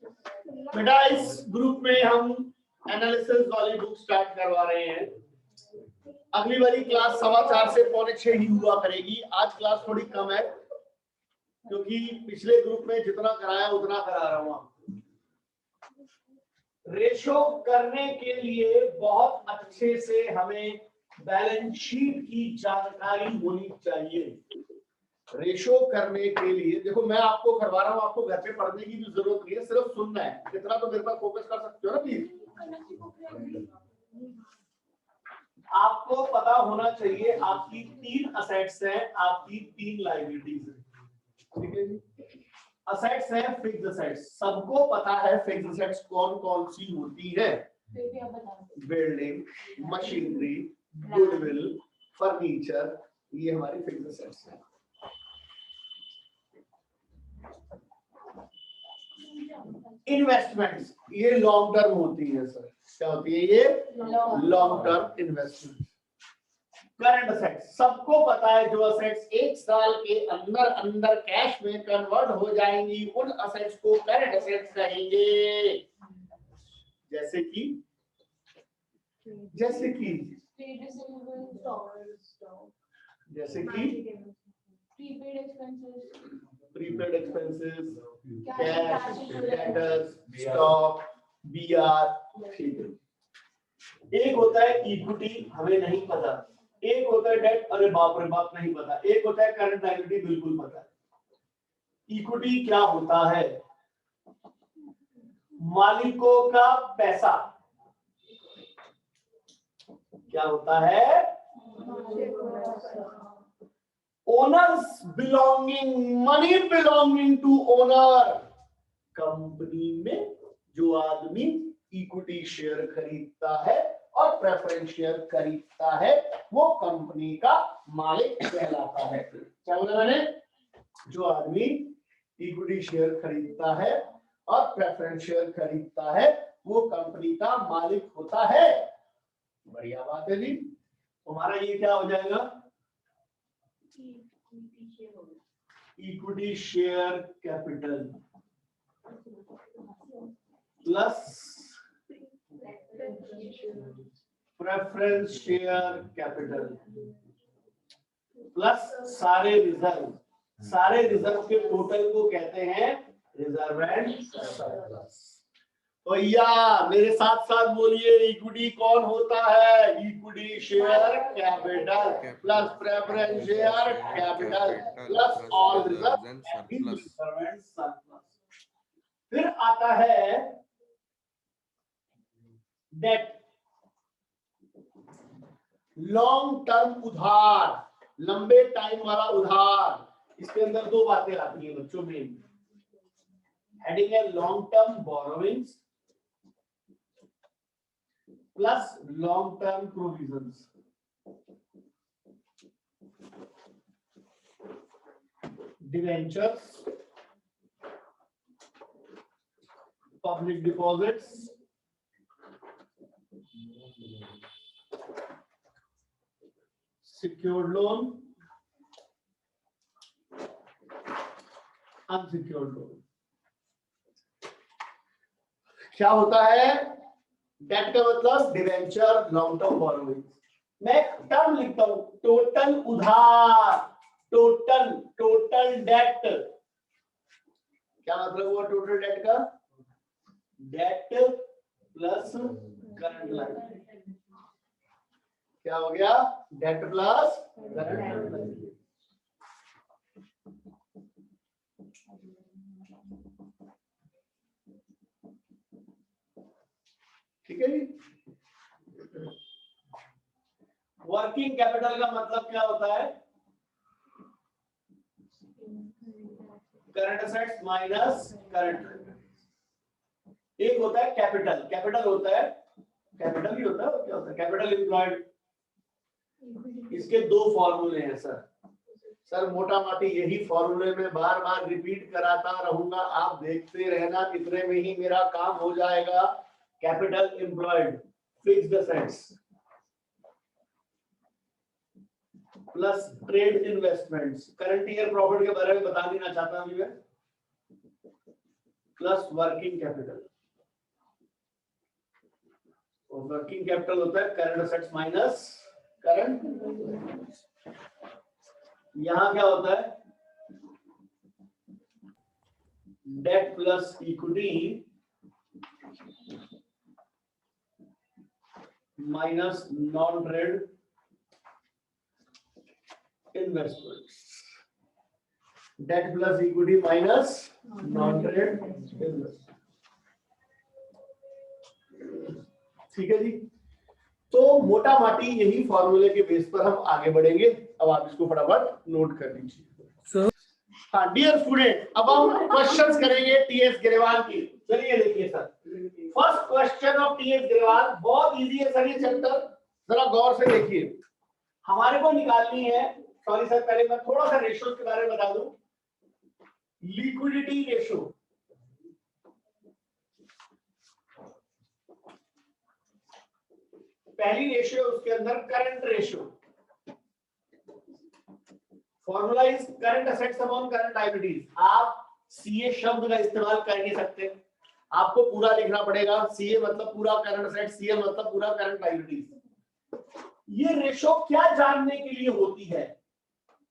बेटा इस ग्रुप में हम एनालिसिस वाली बुक स्टार्ट करवा रहे हैं। अगली वाली क्लास 4:15 से 5:45 ही हुआ करेगी। आज क्लास थोड़ी कम है क्योंकि पिछले ग्रुप में जितना कराया उतना करा रहा हूँ। रेशो करने के लिए बहुत अच्छे से हमें बैलेंस शीट की जानकारी होनी चाहिए। रेशो करने के लिए देखो मैं आपको करवा रहा हूँ, आपको घर पे पढ़ने की भी जरूरत नहीं है, सिर्फ सुनना है। इतना तो मेरे पास फोकस कर सकते हो ना प्लीज। आपको पता होना चाहिए आपकी 3 असेट्स हैं, आपकी 3 लायबिलिटीज हैं। ठीक है जी। असेट्स हैं फिक्स्ड असेट्स, सबको पता है फिक्स्ड असेट्स कौन कौन सी होती है। बिल्डिंग, मशीनरी, गुडविल, फर्नीचर, ये हमारी फिक्स्ड असेट्स हैं। इन्वेस्टमेंट्स ये लॉन्ग टर्म होती है सर। क्या होती है ये? Long term investment. Current assets सबको पता है, जो असेट्स 1 साल के अंदर अंदर कैश में कन्वर्ट हो जाएंगी उन असेट्स को करंट असेट्स कहेंगे। जैसे कि prepaid expenses, cash, debtors, stock, BR. ठीक है। एक होता है इक्विटी, हमें नहीं पता। एक होता है डेट, अरे बाप रे बाप नहीं पता। एक होता है करंट लायबिलिटी, बिल्कुल पता है। इक्विटी क्या होता है? मालिकों का पैसा। क्या होता है? Owners belonging, money belonging to owner. Company में जो आदमी इक्विटी शेयर खरीदता है और प्रेफरेंस शेयर खरीदता है वो कंपनी का मालिक कहलाता है। क्या बोला मैंने? जो आदमी इक्विटी शेयर खरीदता है और प्रेफरेंस शेयर खरीदता है वो कंपनी का मालिक होता है। बढ़िया बात है जी। तुम्हारा ये क्या हो जाएगा? Equity share capital plus preference share capital plus सारे रिजर्व। सारे रिजर्व के टोटल को कहते हैं रिजर्व एंड सरप्लस। तो या मेरे साथ साथ बोलिए, इक्विटी कौन होता है? Equity share capital plus preference share capital plus all reserve and surplus. फिर आता है डेट, लॉन्ग टर्म उधार, लंबे टाइम वाला उधार। इसके अंदर 2 बातें आती हैं बच्चों में। हेडिंग है long term borrowings plus long term provisions. Debentures, public deposits, secured loan, unsecured loan। क्या होता है? डेट का मतलब डिवेंचर, लॉन्ग टर्म बोरोइंग। मैं टर्म लिखता हूं, टोटल उधार, टोटल डेट। क्या मतलब हुआ टोटल डेट का? Debt plus current liability. क्या हो गया? Debt plus current liability. ठीक है जी। वर्किंग कैपिटल का मतलब क्या होता है? Current assets minus current. एक होता है कैपिटल, कैपिटल होता है, कैपिटल ही होता है और क्या होता है? Capital employed. इसके 2 फॉर्मूले हैं सर मोटा माटी यही फॉर्मूले में बार बार रिपीट कराता रहूंगा, आप देखते रहना, इतने में ही मेरा काम हो जाएगा। Capital employed fixed assets plus trade investments. Current year profit के बारे में बता देना चाहता हूं मैं। प्लस वर्किंग कैपिटल, और वर्किंग कैपिटल होता है करंट असेट्स माइनस करंट। यहां क्या होता है, debt plus equity minus non trade investments, debt plus equity minus non trade investment. ठीक है जी, तो मोटा माटी यही फॉर्मूले के बेस पर हम आगे बढ़ेंगे। अब आप इसको फटाफट नोट कर लीजिए। हाँ डियर स्टूडेंट, अब हम क्वेश्चंस करेंगे टीएस ग्रेवाल की। चलिए देखिए sir, first question of TS Grewal, बहुत इजी है सर ये चैप्टर, जरा गौर से देखिए। हमारे को निकालनी है, सॉरी सर पहले मैं थोड़ा सा रेशियो के बारे में बता दूं। लिक्विडिटी रेशियो, पहली रेशियो उसके अंदर current ratio, formula is current assets upon current liabilities. आप सीए शब्द का इस्तेमाल कर नहीं सकते, आपको पूरा लिखना पड़ेगा। सीए मतलब पूरा करंट असेट्स, सीए मतलब पूरा करंट लायबिलिटीज। ये रेशियो क्या जानने के लिए होती है,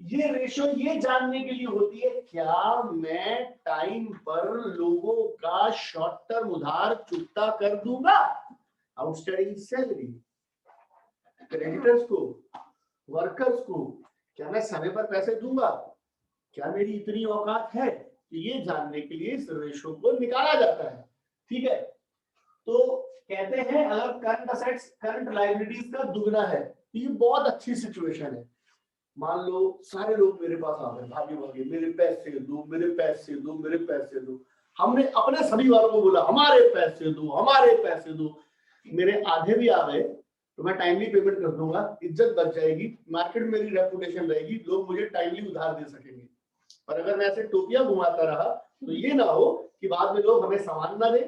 ये रेशियो ये जानने के लिए होती है क्या मैं टाइम पर लोगों का शॉर्ट टर्म उधार चुकता कर दूंगा, आउटस्टैंडिंग सैलरी, क्रेडिटर्स को, वर्कर्स को, क्या मैं समय पर पैसे दूंगा, क्या मेरी इतनी औकात है, ये जानने के लिए इस रेशो को निकाला जाता है। ठीक है, तो कहते हैं अगर करंट असेट्स करंट लायबिलिटीज का दुगना है तो ये बहुत अच्छी सिचुएशन है। मान लो सारे लोग मेरे पास आ गए, भागे भागे, मेरे पैसे दो, मेरे पैसे दो, मेरे पैसे दो। हमने अपने सभी वालों को बोला हमारे पैसे दो, हमारे पैसे दो। मेरे आधे भी आ गए तो मैं टाइमली पेमेंट कर दूंगा, इज्जत बच जाएगी, मार्केट में मेरी रेपुटेशन रहेगी, लोग मुझे टाइमली उधार दे सकेंगे। पर अगर मैं ऐसे टोपियां घुमाता रहा तो ये ना हो कि बाद में लोग हमें सामान ना दे,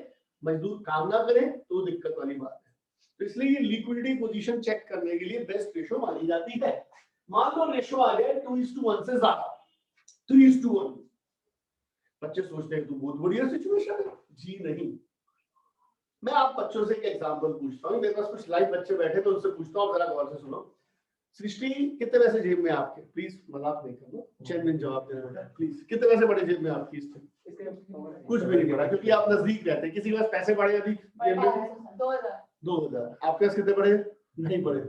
मजदूर काम ना करें, तो दिक्कत वाली बात है। तो इसलिए ये लिक्विडिटी पोजीशन चेक करने के लिए बेस्ट रेशो मानी जाती है। मान लो रेशो आ गया 2:1 से ज्यादा, 3:1। बच्चे सोचते हैं तो बहुत बढ़िया सिचुएशन है। जी नहीं, मैं आप बच्चों से एक एग्जांपल पूछता हूँ, मेरे पास कुछ लाइव बच्चे बैठे तो उनसे पूछता हूँ, जरा गौर से सुनो। सृष्टि कितने पैसे जेब में आपके, प्लीज मजाक नहीं करना, जेन्युइन जवाब देना बेटा प्लीज। कितने पैसे पड़े जेब में आपकी इस टाइम? कुछ भी नहीं पड़ा क्योंकि आप नजदीक रहते हैं। किसी के पास पैसे पड़े अभी जेब में? 2000। आपके पास कितने पड़े? नहीं पड़े,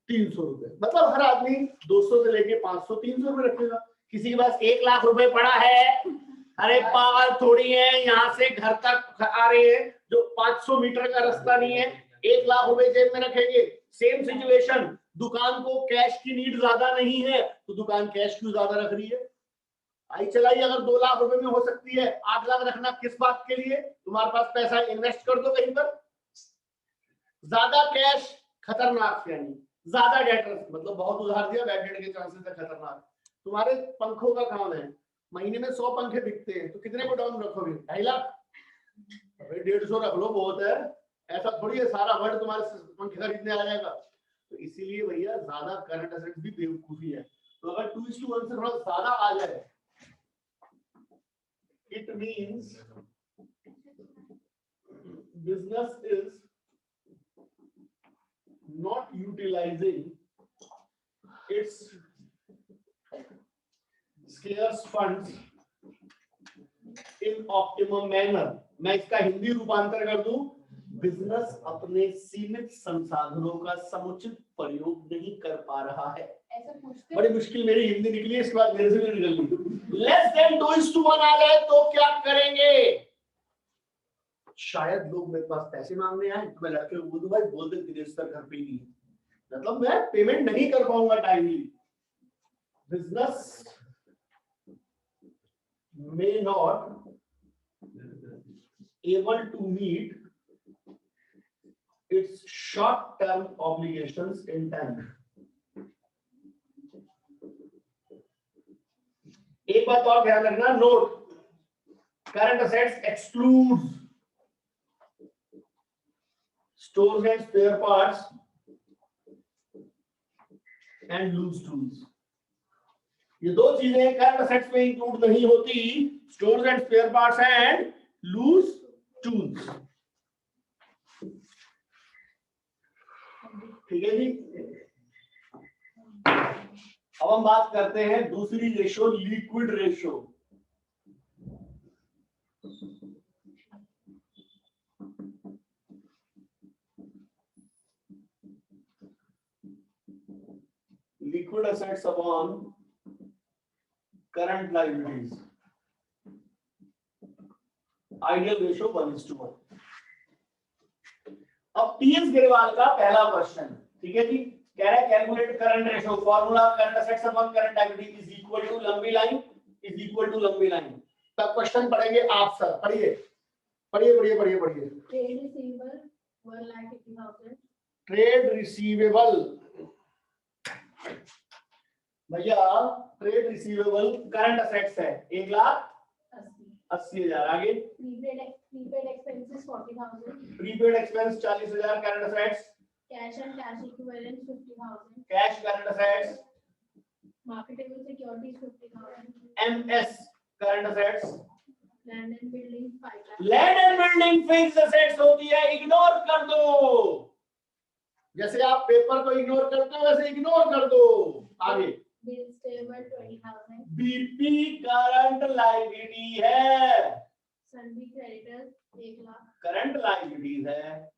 300 रुपए। मतलब हर आदमी 200 से लेके 500 300 रुपए रखेगा। किसी के पास 1 लाख रुपए पड़ा है, अरे पागल थोड़ी है, यहाँ से घर तक आ रहे हैं जो 500 मीटर का रास्ता नहीं है, 1 लाख रुपए जेब में रखेंगे। सेम सिचुएशन, दुकान को कैश की नीड ज्यादा नहीं है तो दुकान कैश क्यों ज्यादा रख रही है? आई चलाई अगर 2 लाख रुपए में हो सकती है, 8 लाख रखना किस बात के लिए? तुम्हारे पास पैसा इन्वेस्ट कर दो कहीं पर। ज्यादा कैश खतरनाक, यानी ज्यादा डेटर्स मतलब बहुत उधार दिया, बैड डेट के चांसेस है खतरनाक। तुम्हारे पंखों का काम है, महीने में 100 पंखे बिकते हैं तो कितने को डाउन रखोगे? 2.5 लाख? 150 रख लो, बहुत है। ऐसा थोड़ी है सारा वर्ल्ड तुम्हारे पंखे खरीदने आ जाएगा। तो इसीलिए भैया ज्यादा करंट एसेट्स भी बेवकूफी है। तो अगर 2:1 से थोड़ा ज्यादा आ जाए, it means business is not utilizing its scarce funds in optimum manner। मैं इसका हिंदी रूपांतर कर दूं, बिजनेस अपने सीमित संसाधनों का समुचित प्रयोग नहीं कर पा रहा है। बड़ी मुश्किल मेरी हिंदी निकली है, इसके बाद मेरे से भी निकल गई। लेस देन 2:1 आ जाए तो क्या करेंगे? शायद लोग मेरे पास पैसे मांगने आए तो मैं लड़के को बोलूं भाई बोल दे दिनेश सर घर पे नहीं है, मतलब मैं पेमेंट नहीं कर पाऊंगा timely. Business may not able to meet its short term obligations in time। एक बात और ध्यान रखना, note, current assets excludes stores and spare parts and loose tools। ये दो चीजें करंट असेट्स में इंक्लूड नहीं होती, stores and spare parts and loose tools. ठीक है जी। अब हम बात करते हैं दूसरी ratio, liquid ratio. Liquid assets upon current liabilities, ideal ratio 1:1। अब टीएस गिरवाल का पहला क्वेश्चन, ठीक है जी, कह रहा है calculate current ratio, formula current assets upon current liability is equal to लंबी लाइन इज इक्वल टू लंबी लाइन। तब क्वेश्चन पढ़ेंगे आप सर, पढ़िए पढ़िए पढ़िए पढ़िए पढ़िए। ट्रेड रिसीवेबल 1,80,000, ट्रेड रिसीवेबल, भैया ट्रेड रिसीवेबल करंट असेट्स है 1,80,000। आगे prepaid expenses 40,000, prepaid expense 40,000, current assets, cash and cash equivalent 50,000, cash current assets, marketable securities 50,000, MS current assets, land and building 5 lakh. Land and building fixed assets होती है, ignore कर दो। जैसे आप paper को ignore करते हो वैसे इग्नोर कर दो। आगे bills payable 20,000, BP current liability है, sundry creditors 1 lakh, current liabilities है,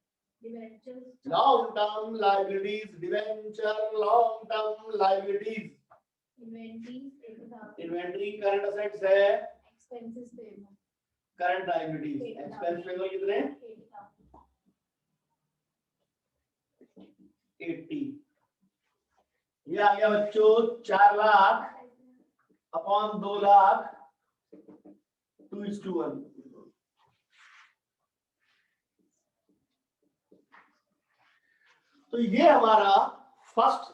debentures long term liabilities, debenture long term liabilities, inventory 80,000, inventory current assets है, expenses payable current liabilities, expense payable कितने 80,000, 80। ये आ गया बच्चों 4 लाख अपॉन 2 लाख 2:1। तो ये हमारा फर्स्ट।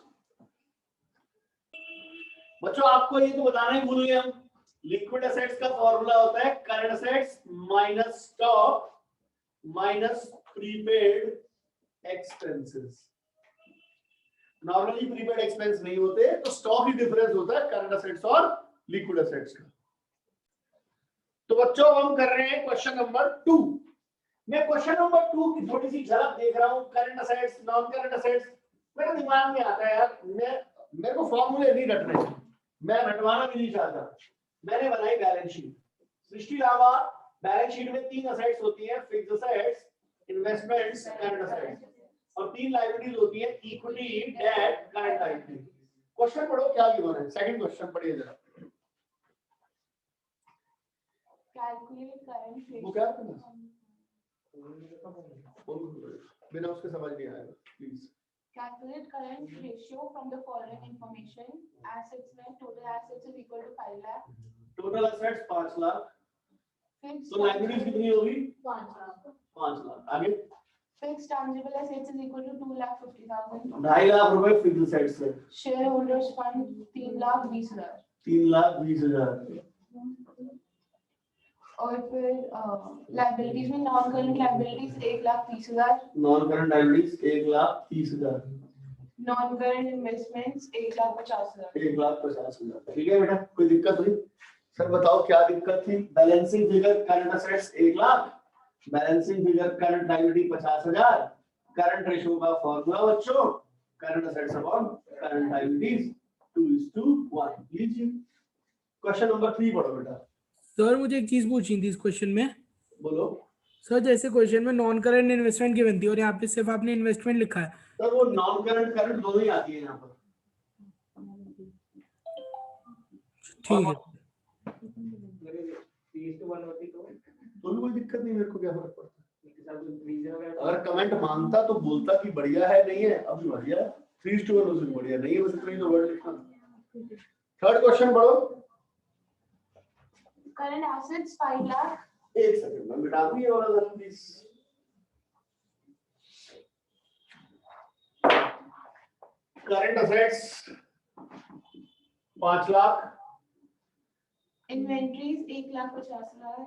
बच्चों आपको ये तो बताना ही भूल गए हम, लिक्विड एसेट्स का फॉर्मूला होता है current assets minus stock minus prepaid expenses. Normally prepaid expense नहीं होते, तो स्टॉक ही डिफरेंस होता है करंट असेट्स और लिक्विड एसेट्स का। तो बच्चों हम कर रहे हैं क्वेश्चन नंबर 2। मैं क्वेश्चन नंबर 2 की थोड़ी सी झलक देख रहा हूं, current assets non current assets. मेरे दिमाग में आता है यार, मेरे को फॉर्मूले नहीं रटने, मैं रटवाना भी नहीं चाहता। मैंने बनाई balance sheet. Srishti Rawa, balance sheet में 3 असेट्स होती हैं, fixed assets, investments, current assets, और 3 लायबिलिटीज होती है, equity, debt, current liability. Question पढ़ो क्या गिवन है। सेकंड क्वेश्चन पढ़िए जरा। कैलकुलेट करंट वो क्या करना बिना उसके समझ नहीं आएगा, please. Calculate current ratio from the following information. Assets में total assets is equal to 5 lakh. Total assets 5 lakh, Fixed तो लायबिलिटीज कितनी होगी 5 lakh. 5 लाख। आगे Fixed tangible assets is equal to 2,50,000. 2.5 lakh रुपए फिक्स्ड असेट्स है, Shareholders fund 3,20,000. 3,20,000। और फिर लायबिलिटीज में non current liabilities 1,30,000. Non current liabilities 1,30,000। Non current investments 1,50,000. 1,50,000। ठीक है बेटा, कोई दिक्कत हुई? सर बताओ क्या दिक्कत थी? Balancing figure current assets 1 lakh, balancing figure current liability 50,000। Current ratio का फॉर्मूला बच्चों current assets upon current liabilities 2:1। लीजिए क्वेश्चन नंबर 3 पढ़ो बेटा। सर मुझे एक चीज पूछनी थी इस क्वेश्चन में। बोलो सर जैसे क्वेश्चन में नॉन करंट इन्वेस्टमेंट गिवन थी और यहाँ पे सिर्फ आपने इन्वेस्टमेंट लिखा है, सर वो नॉन करंट करंट दोनों ही आती है यहाँ पर। ठीक है। तो कोई दिक्कत नहीं, मेरे को क्या फर्क पड़ता है। अगर कमेंट मांगता तो बोलता कि बढ़िया है, नहीं है अभी बढ़िया 3:1 उससे बढ़िया नहीं है, बस इतना ही तो वर्ड लिखना। थर्ड क्वेश्चन पढ़ो। Current assets 5 lakh. एक सेकंड में मिटा दूं ये वाला जरा please. Current assets 5 lakh, inventories 1,50,000.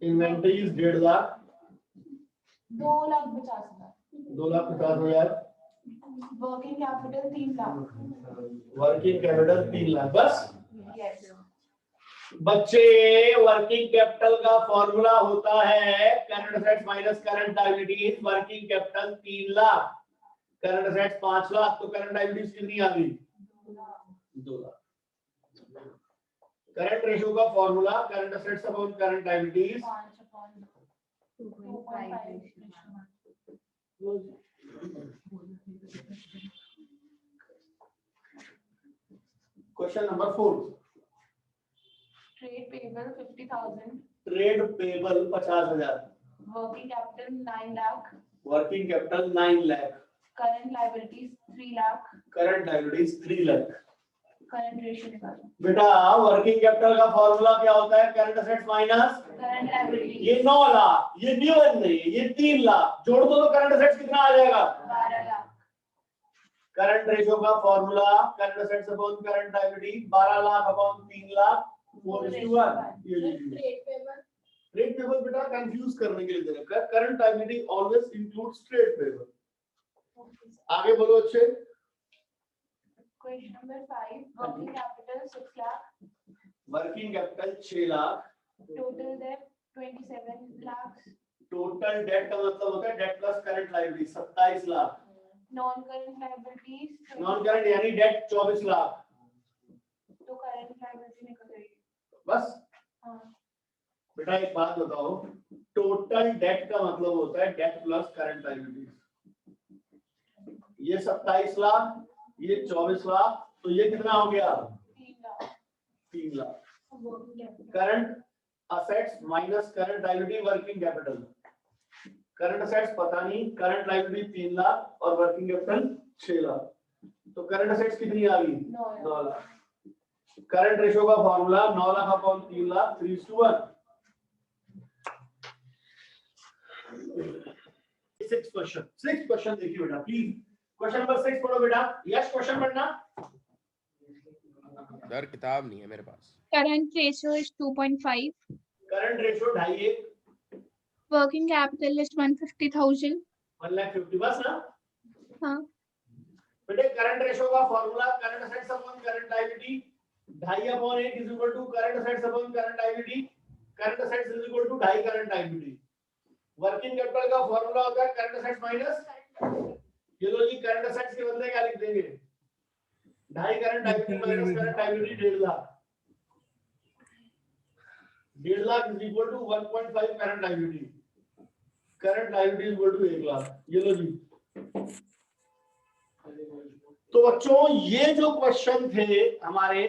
Inventories 1.5 lakh, 2,50,000. 2,50,000, working capital 3 lakh. Working capital 3 lakh बस। यस। बच्चे वर्किंग कैपिटल का फॉर्मूला होता है current assets minus current liabilities. Working capital 3 lakh, current assets 5 lakh, तो करंट लायबिलिटीज कितनी आ गई? 2 लाख। करंट रेशियो का formula current assets upon current liabilities. 5/2.5। Question number 4। Trade payable 50,000। Trade payable 50,000, working capital 9 lakh. Working capital 9 lakh, current liabilities 3 lakh. Current liabilities 3 lakh. Current ratio निकालो। बेटा working capital का formula क्या होता है? Current assets minus current liabilities. ये 9 लाख, ये given नहीं, ये 3 लाख, जोड़ दो तो करंट असेट्स कितना आ जाएगा? 12 लाख। करंट रेशियो का formula current assets upon current liability 12 lakh upon 3 lakh 4:1। ये लीजिए ट्रेड पेबल बेटा कंफ्यूज करने के लिए दे रखा है। Current liability always includes trade payable. आगे बोलो अच्छे। Question number 5। Working capital 6 lakh. Working capital 6 lakh, total debt 27 lakh. Total debt का मतलब होता है debt plus current liability 27 lakh. Non current liabilities. Non current यानी डेट 24 लाख। तो करंट लायबिलिटी निकल जाएगी बस। हाँ। बेटा एक बात बताओ, टोटल डेट का मतलब होता है डेट प्लस करंट लायबिलिटी। ये 27 लाख, ये 24 लाख, तो ये कितना हो गया? 3 lakh. 3 lakh. Current assets minus current liability working capital. Current assets पता नहीं, करंट लायबिलिटी 3 लाख और वर्किंग कैपिटल 6 लाख, तो करंट असेट्स कितनी आ गई? 9 लाख। करंट रेशियो का formula 9 lakh upon 3 lakh 3:1। 6 question देखिए बेटा प्लीज। क्वेश्चन नंबर 6 पढ़ो बेटा। यस क्वेश्चन पढ़ना। सर किताब नहीं है मेरे पास। Current ratio is 2.5. Current ratio 2.5। Working capital is 150,000. 1,50,000 बस ना। हाँ. बेटे करंट रेशियो का formula current assets upon current liability 2.5/8 is equal to current assets upon current liability. Current assets is equal to 2.5 current liability. Working capital का formula होता है current assets minus, ये लो जी करंट असेट्स के बदले क्या लिख देंगे? 2.5 current liability minus current liability 1.5 lakh. 1.5 lakh is equal to 1.5 current liability. Current liability is equal to 1 lakh. ये लो जी। तो बच्चों ये जो क्वेश्चन थे हमारे